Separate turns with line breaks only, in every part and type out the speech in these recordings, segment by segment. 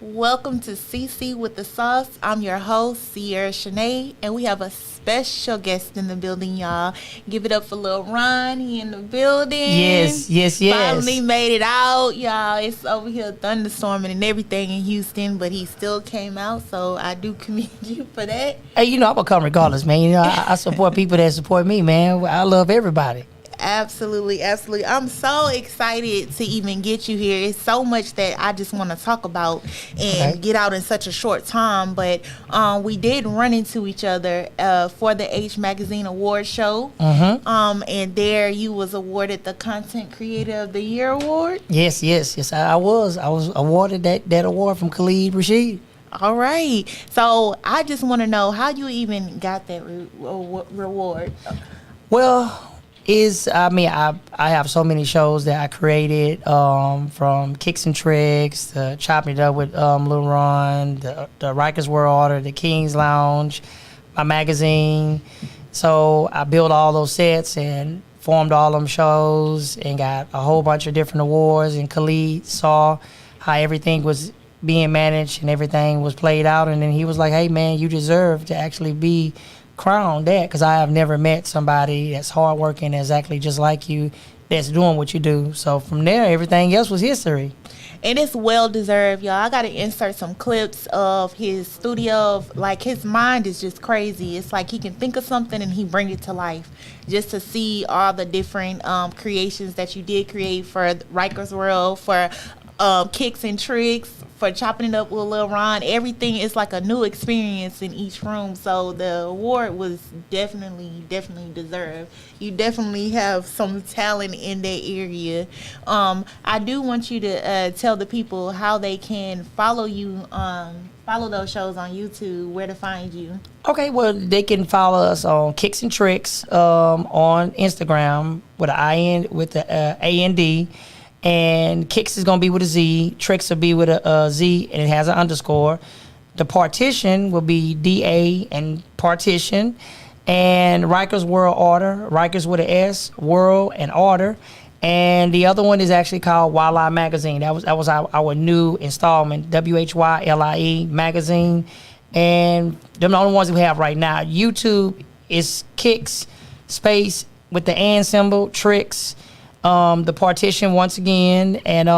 Welcome to SiSi with the Sauce. I'm your host, Sierra Shanae, and we have a special guest in the building, y'all. Give it up for Lil Ron. He in the building.
Yes.
Finally made it out, y'all. It's over here thunderstorming and everything in Houston, but he still came out, so I do commend you for that.
Hey, I'm gonna come regardless, man. I support people that support me, man. I love everybody.
Absolutely. I'm so excited to even get you here. It's so much that I just want to talk about and get out in such a short time. But we did run into each other for the H Magazine Award show. And there you was awarded the Content Creator of the Year award.
Yes. I was awarded that award from Khalid Rashid.
All right. So I just want to know how you even got that reward.
Well, I have so many shows that I created, from Kicks and Tricks to Chopping It Up with Lil Ron, the Rikers World Order, the King's Lounge, my magazine. So I built all those sets and formed all them shows and got a whole bunch of different awards. And Khalid saw how everything was being managed and everything was played out. And then he was like, hey, man, you deserve to actually be crown that, because I have never met somebody that's hardworking exactly just like you that's doing what you do. So from there, everything else was history.
And it's well deserved, y'all. I gotta insert some clips of his studio. Like, his mind is just crazy. It's like he can think of something and he bring it to life. Just to see all the different creations that you did create for Rikers World, for Kicks and Tricks, for Chopping It Up with Lil Ron. Everything is like a new experience in each room. So the award was definitely deserved. You definitely have some talent in that area. I do want you to tell the people how they can follow you, follow those shows on YouTube, where to find you.
Okay, well, they can follow us on Kicks and Tricks on Instagram with an I-N, with the A-N-D. And Kicks is going to be with a Z. Tricks will be with a Z, and it has an underscore. The Partition will be D-A and Partition. And Rikers World Order, Rikers with an S, World and Order. And the other one is actually called Whylie Magazine. That was our new installment, WHYLIE Magazine. And they're the only ones we have right now. YouTube is Kicks, space, with the and symbol, Tricks. The Partition once again, and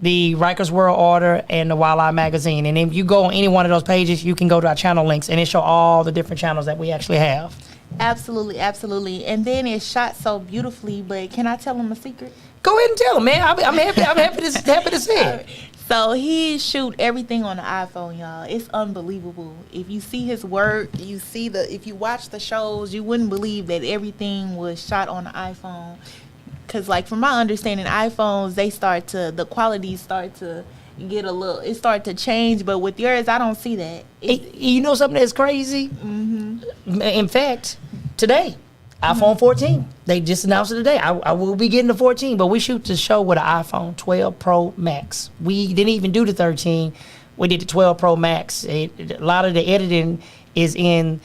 the Rikers World Order, and the Whylie Magazine. And if you go on any one of those pages, you can go to our channel links, and it show all the different channels that we actually have.
Absolutely. And then it's shot so beautifully, but can I tell them a secret?
Go ahead and tell them, man. I'm happy to see it.
So he shoot everything on the iPhone, y'all. It's unbelievable. If you see his work, if you watch the shows, you wouldn't believe that everything was shot on the iPhone. Because, like, from my understanding, iPhones, the quality start to get it start to change. But with yours, I don't see that.
You know something that's crazy? In fact, today, iPhone 14. They just announced it today. I will be getting the 14, but we shoot the show with an iPhone 12 Pro Max. We didn't even do the 13. We did the 12 Pro Max. A lot of the editing is in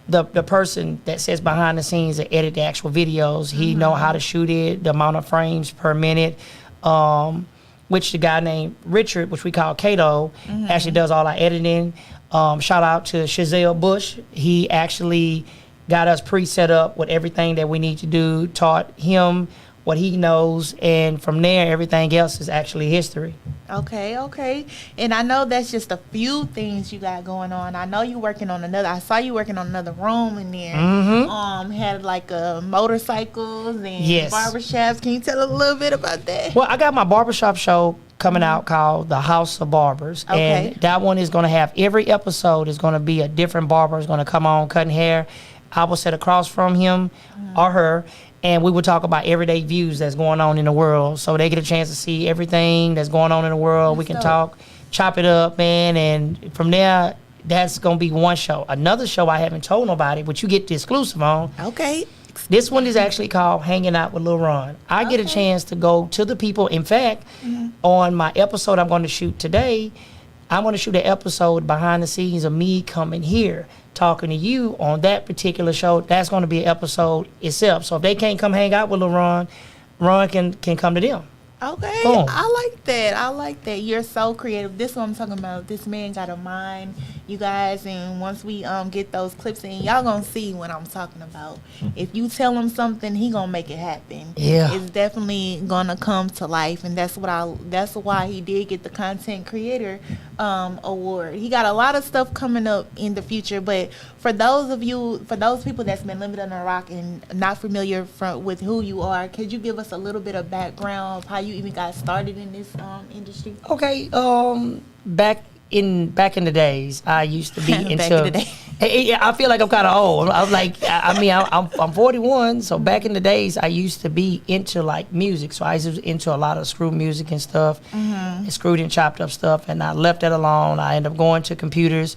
the person that sits behind the scenes that edit the actual videos. He know how to shoot it, the amount of frames per minute, which the guy named Richard, which we call Kato, actually does all our editing. Shout out to Shazelle Bush. He actually got us pre-set up with everything that we need to do, taught him what he knows, and from there, everything else is actually history.
Okay. And I know that's just a few things you got going on. I know I saw you working on another room in there. Had like motorcycles and barbershops. Can you tell a little bit about that?
Well, I got my barbershop show coming out called The House of Barbers. And that one is going to have, every episode is going to be a different barber is going to come on cutting hair. I will sit across from him or her, and we will talk about everyday views that's going on in the world. So they get a chance to see everything that's going on in the world. We can talk, chop it up, man. And from there, that's going to be one show. Another show I haven't told nobody, but you get the exclusive on.
Okay.
This one is actually called Hanging Out with Lil Ron. I get a chance to go to the people. In fact, on my episode I'm going to shoot today, I'm going to shoot an episode behind the scenes of me coming here, talking to you on that particular show. That's going to be an episode itself. So if they can't come hang out with Lil Ron, Ron can come to them.
Okay,
Boom.
I like that. I like that. You're so creative. This is what I'm talking about. This man got a mind, you guys. And once we get those clips in, y'all gonna see what I'm talking about. If you tell him something, he gonna make it happen.
Yeah.
It's definitely gonna come to life, and that's what I. That's why he did get the content creator award. He got a lot of stuff coming up in the future. But for those people that's been living under a rock and not familiar with who you are, could you give us a little bit of background of how you even got started in this industry?
Okay. Back in the days, I used to be into.
Back in the day.
I feel like I'm kind of old. I'm like, I'm 41. So back in the days, I used to be into like music. So I was into a lot of screw music and stuff, and screwed and chopped up stuff. And I left that alone. I ended up going to computers.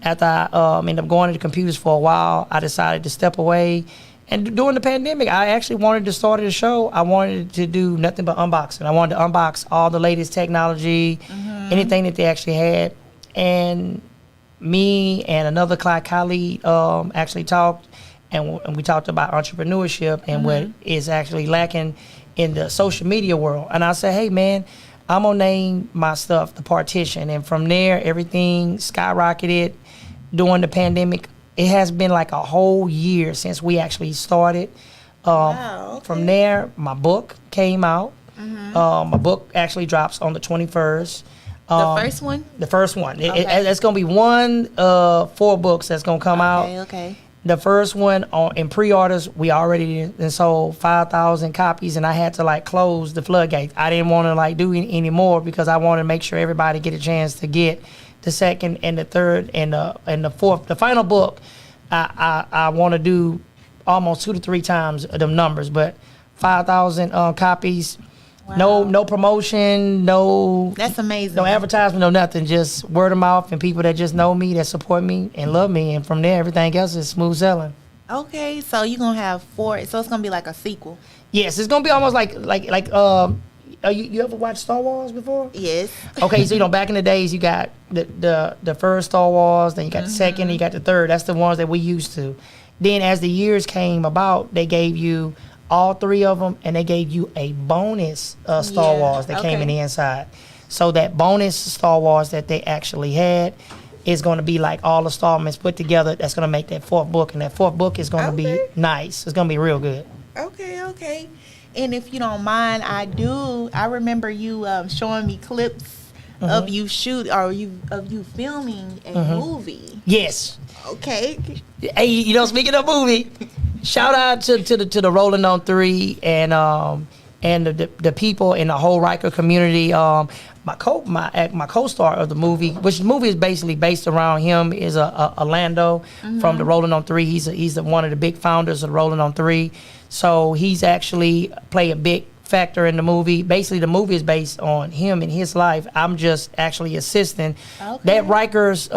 After I ended up going to the computers for a while, I decided to step away. And during the pandemic, I actually wanted to start a show. I wanted to do nothing but unboxing. I wanted to unbox all the latest technology, anything that they actually had. And me and another colleague actually talked, and we talked about entrepreneurship and what is actually lacking in the social media world. And I said, hey, man, I'm going to name my stuff The Partition. And from there, everything skyrocketed during the pandemic. It has been like a whole year since we actually started.
Wow, okay.
From there, my book came out. My book actually drops on the 21st.
The first one?
The first one.
Okay.
It's going to be one 4 books that's going to come out.
Okay.
The first one in pre-orders, we already sold 5,000 copies, and I had to like close the floodgates. I didn't want to like do any more because I wanted to make sure everybody get a chance to get the second and the third and the fourth. The final book, I want to do almost 2 to 3 times them numbers, but 5,000 copies.
Wow.
No promotion,
That's amazing.
no advertisement, no nothing. Just word of mouth and people that just know me, that support me and love me, and from there everything else is smooth sailing.
Okay, so you're gonna have 4. So it's gonna be like a sequel.
Yes, it's gonna be almost like you ever watched Star Wars before?
Yes.
Okay, so back in the days you got the first Star Wars, then you got the second, and you got the third. That's the ones that we used to. Then as the years came about, they gave you all 3 of them, and they gave you a bonus Star Wars that came in the inside. So that bonus Star Wars that they actually had is going to be like all the installments put together. That's going to make that 4th book, and that 4th book is going to be nice. It's going to be real good.
Okay. And if you don't mind, I remember you showing me clips of you filming a movie.
Yes.
Okay.
Hey, speaking of movie, shout out to the Rolling on 3 and the people in the whole Riker community. My co-star of the movie, which the movie is basically based around him, is Orlando from the Rolling on 3. He's one of the big founders of the Rolling on 3. So he's actually play a big factor in the movie. Basically, the movie is based on him and his life. I'm just actually assisting.
Okay.
That Riker's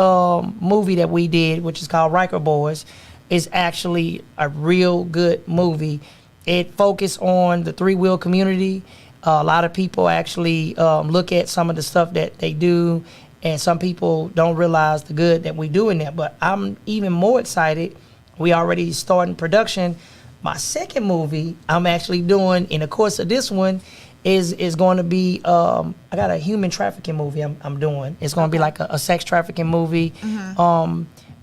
movie that we did, which is called Riker Boys, is actually a real good movie. It focused on the 3-wheel community. A lot of people actually look at some of the stuff that they do, and some people don't realize the good that we do in there. But I'm even more excited. We already starting production. My second movie I'm actually doing in the course of this one is going to be I got a human trafficking movie I'm doing. It's going to be like a sex trafficking movie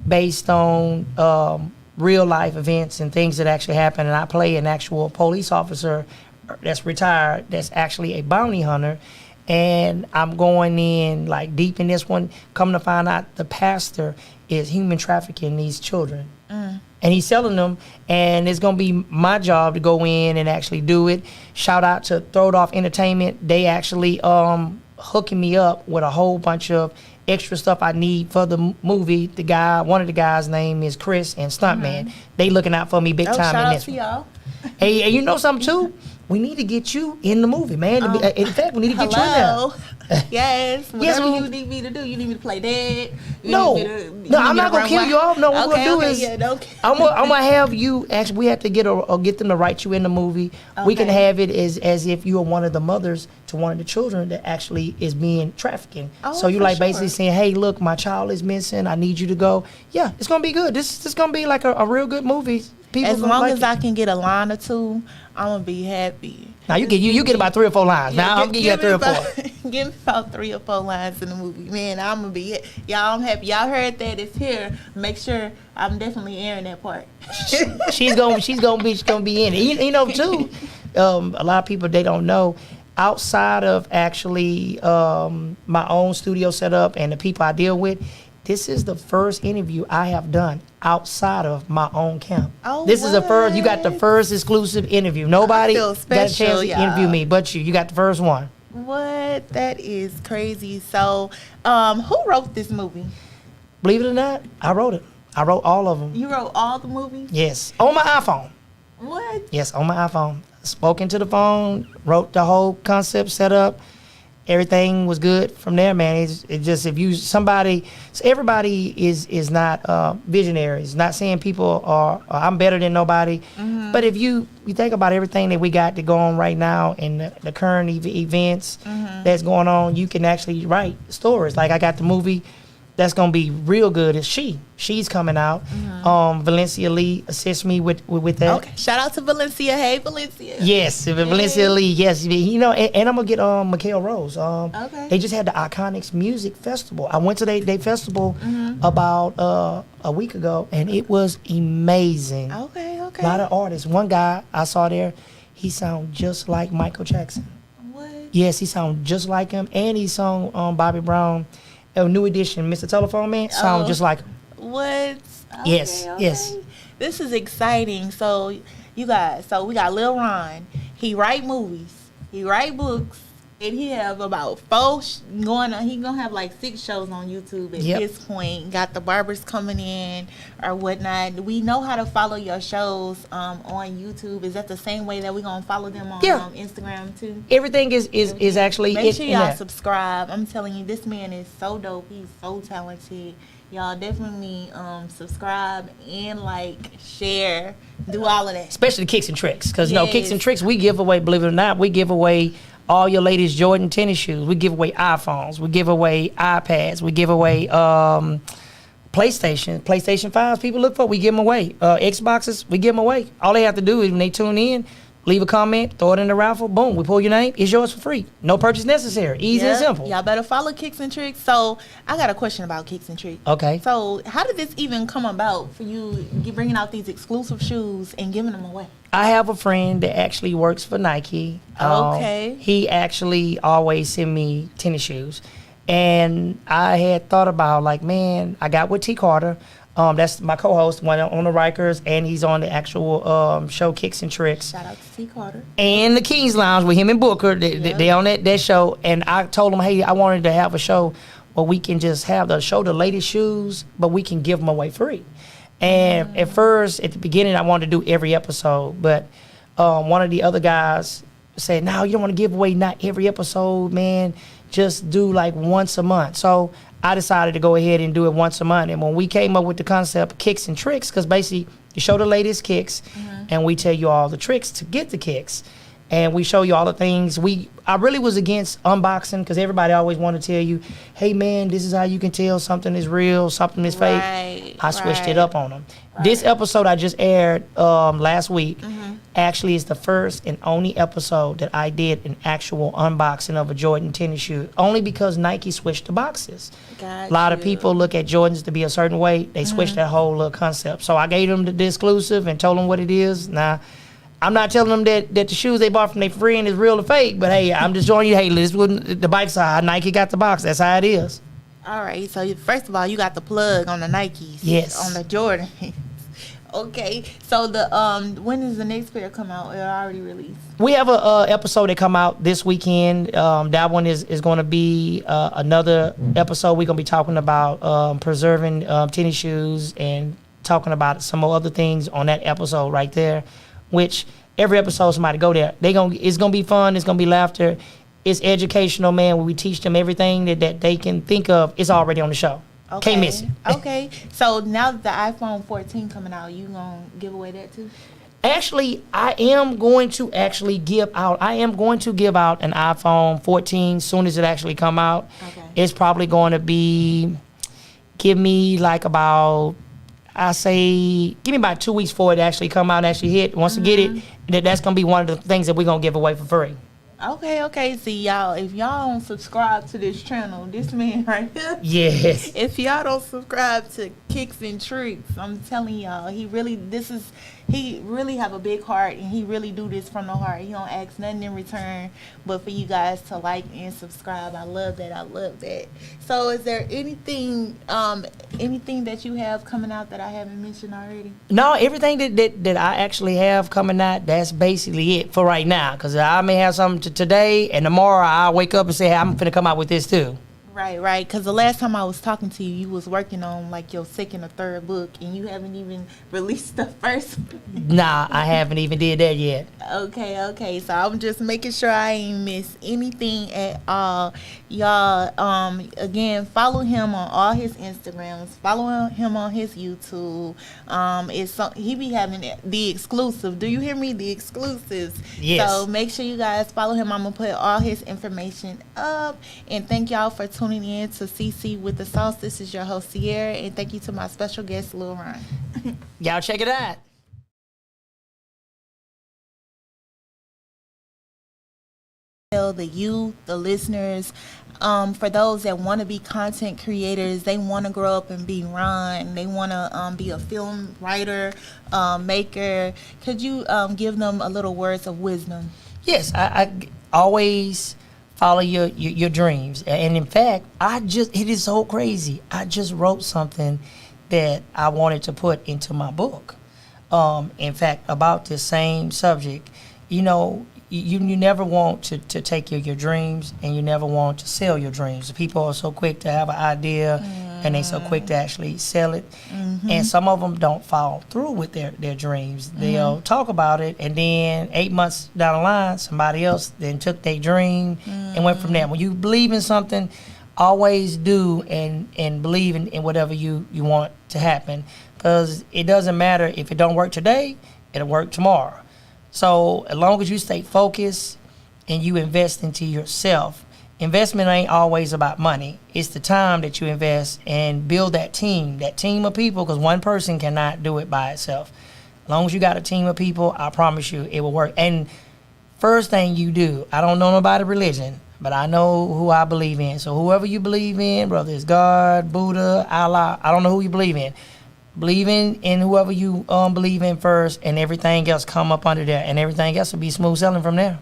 based on real life events and things that actually happen. And I play an actual police officer that's retired that's actually a bounty hunter. And I'm going in like deep in this one. Come to find out the pastor is human trafficking these children. And he's selling them, and it's gonna be my job to go in and actually do it. Shout out to Throw It Off Entertainment. They actually hooking me up with a whole bunch of extra stuff I need for the movie. One of the guys' name is Chris and Stuntman. They looking out for me big time
shout
in
out
this
to
one.
y'all.
Hey, you know something too? We need to get you in the movie, man. In fact, we need to get you in there.
Yes. Whatever
Yes,
you need me to do. You need me to play dead.
No, I'm not gonna kill you off. No, what we're gonna do is I'm gonna have you. Actually, we have to get them to write you in the movie. We can have it as if you are one of the mothers to one of the children that actually is being trafficking. So you like basically saying, "Hey, look, my child is missing. I need you to go." Yeah, it's gonna be good. This is gonna be like a real good movie. people
as
gonna
long
like
as
it.
I can get a line or two, I'm gonna be happy.
Now you get about 3 or 4 lines. Now I'm giving you 3 or 4.
Give me about 3 or 4 lines in the movie. Man, I'm gonna be y'all. I'm happy. Y'all heard that it's here. Make sure I'm definitely airing that part.
she's gonna be in it. You know too. A lot of people, they don't know. Outside of actually my own studio setup and the people I deal with, this is the first interview I have done outside of my own camp.
Oh,
this is the first. You got the first exclusive interview. Nobody
feel
got a chance
special,
to
y'all.
interview me but you. You got the first one.
What? That is crazy. So, who wrote this movie?
Believe it or not, I wrote it. I wrote all of them.
You wrote all the movies?
Yes, on my iPhone.
What?
Yes, on my iPhone. Spoke into the phone, wrote the whole concept, set up. Everything was good from there, man. It just, if you, somebody, so everybody is not visionaries. Not saying people are I'm better than nobody.
Mm-hmm.
But if you think about everything that we got to go on right now and the current events
Mm-hmm.
that's going on, you can actually write stories. Like I got the movie that's gonna be real good. Is She's coming out. Valencia Lee assists me with that.
Okay. Shout out to Valencia. Hey, Valencia.
Yes, Valencia Lee. Yes, you know, and I'm gonna get Mikhail Rose.
Okay.
They just had the Iconics Music Festival. I went to their festival about a week ago, and it was amazing.
Okay.
A lot of artists. One guy I saw there, he sound just like Michael Jackson.
What?
Yes, he sound just like him, and he sung Bobby Brown, a New Edition, Mr. Telephone Man, sound just like him.
What?
Yes,
Okay,
yes.
okay. This is exciting. So you guys, we got Lil Ron. He write movies. He write books. And he have about 4 going on. He gonna have like 6 shows on YouTube at this point. Got the barbers coming in or whatnot. We know how to follow your shows on YouTube. Is that the same way that we gonna follow them on Instagram too?
Everything is actually
Make sure
in
y'all
there.
subscribe. I'm telling you, this man is so dope. He's so talented. Y'all definitely subscribe and like, share, do all of that.
Especially Kicks and Tricks, because you know, Kicks
Yes.
and Tricks, we give away, believe it or not, we give away all your ladies Jordan tennis shoes. We give away iPhones. We give away iPads. We give away PlayStation 5s. People look for, we give them away. Xboxes, we give them away. All they have to do is when they tune in, leave a comment, throw it in the raffle, boom, we pull your name, it's yours for free. No purchase necessary. Easy and
Yep.
simple.
Y'all better follow Kicks and Tricks. So I got a question about Kicks and Tricks.
Okay.
So how did this even come about for you bringing out these exclusive shoes and giving them away?
I have a friend that actually works for Nike.
Okay.
He actually always send me tennis shoes. And I had thought about, like, man, I got with T. Carter. That's my co-host, one on the Rikers, and he's on the actual show Kicks and Tricks.
Shout out to T. Carter.
And the Kings Lounge with him and Booker. They on that show. And I told him, hey, I wanted to have a show where we can just have the show the latest shoes, but we can give them away free. And at first, at the beginning, I wanted to do every episode, but one of the other guys said, no, you don't want to give away not every episode, man. Just do like once a month. So I decided to go ahead and do it once a month. And when we came up with the concept Kicks and Tricks, because basically you show the latest kicks and we tell you all the tricks to get the kicks. And we show you all the things. I really was against unboxing because everybody always want to tell you, hey, man, this is how you can tell something is real, something is fake. I switched it up on them. This episode I just aired last week actually is the first and only episode that I did an actual unboxing of a Jordan tennis shoe, only because Nike switched the boxes. A lot of people look at Jordans to be a certain way. They switched that whole little concept. So I gave them the exclusive and told them what it is. Now, I'm not telling them that the shoes they bought from their friend is real or fake, but hey, I'm just showing you, hey, this wasn't the bike side. Nike got the box. That's how it is.
All right. So first of all, you got the plug on the Nikes.
Yes.
On the Jordan. Okay. So when does the next pair come out? It already released.
We have a episode that come out this weekend. That one is going to be another episode. We're going to be talking about preserving tennis shoes and talking about some other things on that episode right there. Which every episode somebody go there. It's gonna be fun. It's gonna be laughter. It's educational, man. Where we teach them everything that they can think of. It's already on the show.
Okay.
Can't miss it.
Okay. So now that the iPhone 14 coming out, you gonna give away that too?
Actually, I am going to give out an iPhone 14 soon as it actually come out.
Okay.
It's probably going to be, give me like about, I say, give me about 2 weeks for it to actually come out and actually hit. Once we get it, that's going to be one of the things that we're going to give away for free.
Okay. See, y'all, if y'all don't subscribe to this channel, this man right here.
Yes.
If y'all don't subscribe to Kicks and Tricks, I'm telling y'all, he really have a big heart, and he really do this from the heart. He don't ask nothing in return but for you guys to like and subscribe. I love that. So is there anything that you have coming out that I haven't mentioned already?
No, everything that I actually have coming out, that's basically it for right now. Because I may have something today, and tomorrow I'll wake up and say, hey, I'm finna come out with this too.
Right. Because the last time I was talking to you, you was working on like your second or third book, and you haven't even released the first.
Nah, I haven't even did that yet.
Okay. So I'm just making sure I ain't miss anything at all. Y'all, again, follow him on all his Instagrams. Follow him on his YouTube. He be having the exclusive. Do you hear me? The exclusives.
Yes.
So make sure you guys follow him. I'm gonna put all his information up. And thank y'all for tuning in to SiSi with the Sauce. This is your host, Sierra, and thank you to my special guest, Lil Ron.
Y'all check it out.
Tell the youth, the listeners, for those that want to be content creators, they want to grow up and be Ron, they want to be a film writer, maker. Could you give them a little words of wisdom?
Yes, I always follow your dreams. And in fact, it is so crazy. I just wrote something that I wanted to put into my book. In fact, about this same subject. You know, you never want to take your dreams, and you never want to sell your dreams. People are so quick to have an idea, and they so quick to actually sell it. And some of them don't follow through with their dreams. They'll talk about it, and then 8 months down the line, somebody else then took their dream and went from there. When you believe in something, always do and believe in whatever you want to happen, because it doesn't matter if it don't work today, it'll work tomorrow. So as long as you stay focused and you invest into yourself, investment ain't always about money. It's the time that you invest and build that team of people, because one person cannot do it by itself. As long as you got a team of people, I promise you it will work. And first thing you do, I don't know nobody religion, but I know who I believe in. So whoever you believe in, whether it's God, Buddha, Allah, I don't know who you believe in. Believe in whoever you believe in first, and everything else come up under there, and everything else will be smooth sailing from there.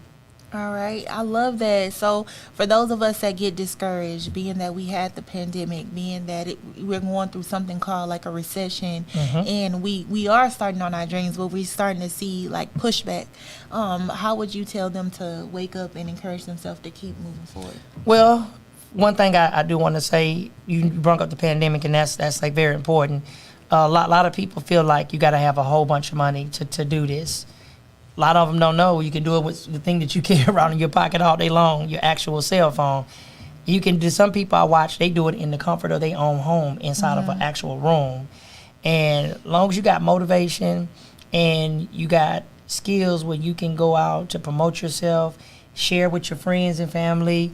All right, I love that. So for those of us that get discouraged, being that we had the pandemic, being that we're going through something called like a recession, and we are starting on our dreams, but we're starting to see like pushback, how would you tell them to wake up and encourage themselves to keep moving forward?
Well, one thing I do want to say, you brought up the pandemic, and that's like very important. A lot of people feel like you got to have a whole bunch of money to do this. A lot of them don't know you can do it with the thing that you carry around in your pocket all day long, your actual cell phone. You can do. Some people I watch, they do it in the comfort of their own home, inside of an actual room. And as long as you got motivation and you got skills where you can go out to promote yourself, share with your friends and family,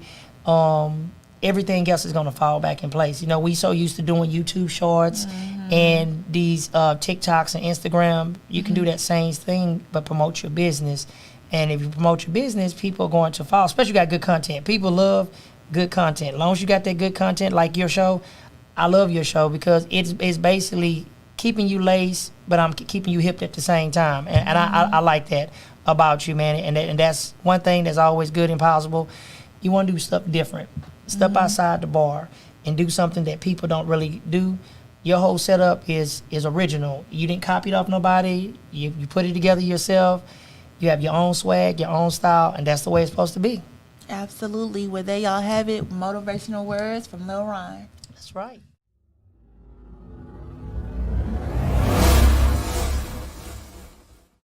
everything else is going to fall back in place. You know, we so used to doing YouTube shorts and these TikToks and Instagram. You can do that same thing, but promote your business. And if you promote your business, people are going to follow, especially if you got good content. People love good content. As long as you got that good content like your show, I love your show because it's basically keeping you laced, but I'm keeping you hip at the same time. And I like that about you, man. And that's one thing that's always good and possible. You want to do stuff different. Step outside the bar and do something that people don't really do. Your whole setup is original. You didn't copy it off nobody. You put it together yourself. You have your own swag, your own style, and that's the way it's supposed to be.
Absolutely. Well, there y'all have it. Motivational words from Lil Ron.
That's right.